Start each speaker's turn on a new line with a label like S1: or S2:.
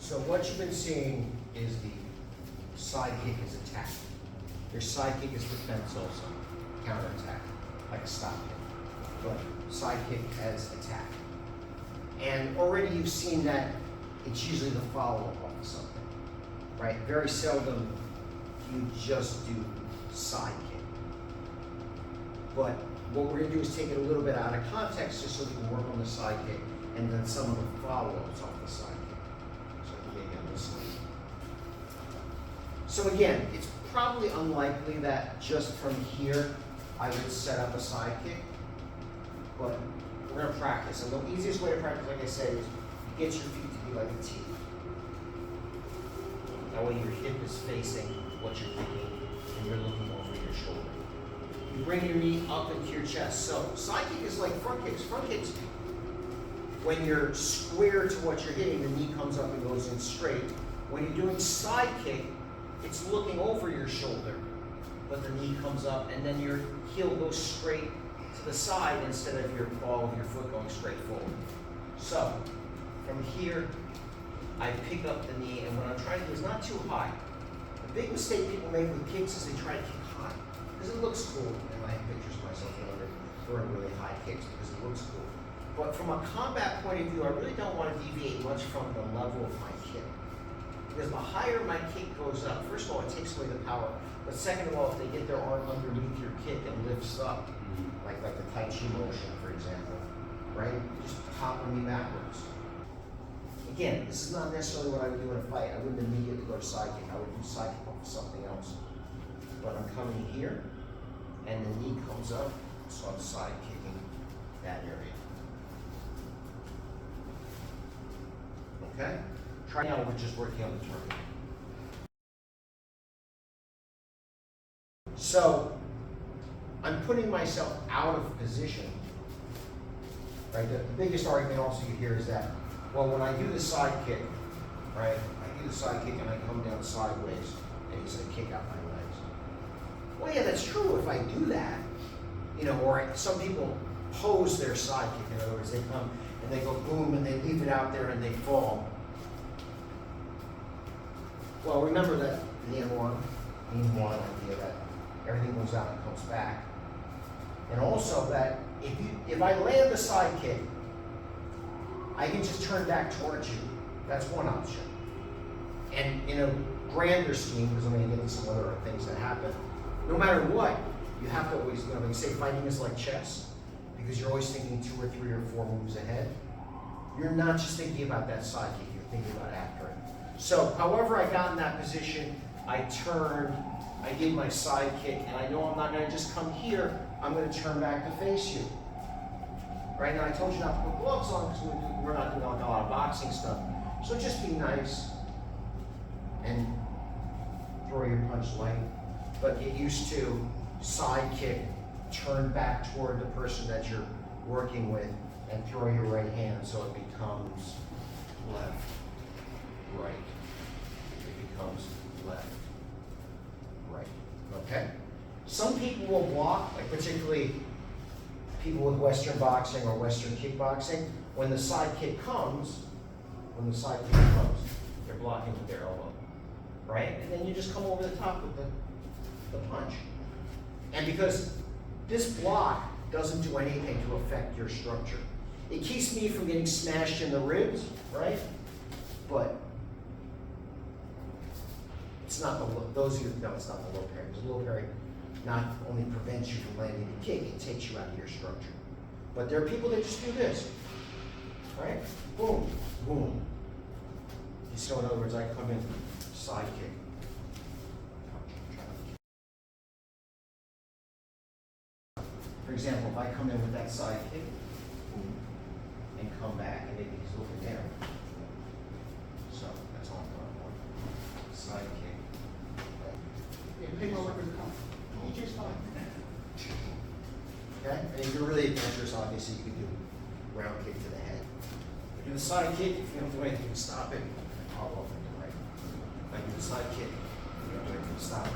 S1: So what you've been seeing is the side kick as attack. Your side kick is defense also, counter attack, like a stop kick, but side kick as attack. And already you've seen that it's usually the follow-up of something, right? Very seldom you just do side kick. But what we're gonna do is take it a little bit out of context just so we can work on the side kick and then some of the follow-ups off the side kick. So I can get you on this one. So again, it's probably unlikely that just from here I would set up a side kick, but we're gonna practice. And the easiest way to practice, like I said, is you get your feet to be like a T. That way your hip is facing what you're kicking and you're looking over your shoulder. You bring your knee up into your chest. So side kick is like front kicks. Front kicks, when you're square to what you're hitting, the knee comes up and goes in straight. When you're doing side kick, it's looking over your shoulder, but the knee comes up and then your heel goes straight to the side instead of your ball of your foot going straight forward. So from here, I pick up the knee, and what I'm trying to do is not too high. The big mistake people make with kicks is they try to kick high, because it looks cool, and I have pictures of myself throwing really high kicks because it looks cool. But from a combat point of view, I really don't want to deviate much from the level of my kick. Because the higher my kick goes up, first of all, it takes away the power. But second of all, if they get their arm underneath your kick and lifts up, like the Tai Chi motion, for example, right? Just top me backwards. Again, this is not necessarily what I would do in a fight. I wouldn't immediately go to side kick. I would do side kick off of something else. But I'm coming here, and the knee comes up, so I'm side kicking that area. Okay? Try now, we're just working on the turn. So, I'm putting myself out of position. Right? The biggest argument also you hear is that, well, when I do the side kick, right, I do the side kick and I come down sideways, and he's going to kick out my legs. Well, yeah, that's true if I do that, you know, or some people pose their side kick. In other words, they come and they go boom and they leave it out there and they fall. Well, remember that mean one idea that everything goes out and comes back. And also that if I land the side kick, I can just turn back towards you. That's one option. And in a grander scheme, because I'm going to get into some other things that happen, no matter what, you have to always, you know, they say fighting is like chess, because you're always thinking 2 or 3 or 4 moves ahead. You're not just thinking about that side kick, you're thinking about after it. So, however I got in that position, I turned, I did my side kick, and I know I'm not going to just come here, I'm going to turn back to face you. Right now, I told you not to put gloves on because we're not doing like a lot of boxing stuff. So just be nice and throw your punch light. But get used to side kick, turn back toward the person that you're working with, and throw your right hand so it becomes left, right. It becomes left, right. Okay? Some people will block, like particularly people with Western boxing or Western kickboxing. When the side kick comes, they're blocking with their elbow, right? And then you just come over the top with the punch. And because this block doesn't do anything to affect your structure. It keeps me from getting smashed in the ribs, right? But it's not those of you know it's not the low parry. Because the low parry not only prevents you from landing the kick, it takes you out of your structure. But there are people that just do this, right? Boom, boom. So in other words, I come in side kick. For example, if I come in with that side kick, boom, and come back, and maybe he's looking down. So that's all I'm going for. Side kick.
S2: Yeah, pick over the cup. EJ's fine.
S1: Okay? And if you're really adventurous, obviously you could do round kick to the head. If you do the side kick, if you don't do anything to stop it, I'll go for the right. If I do the side kick, if you don't do anything to stop it,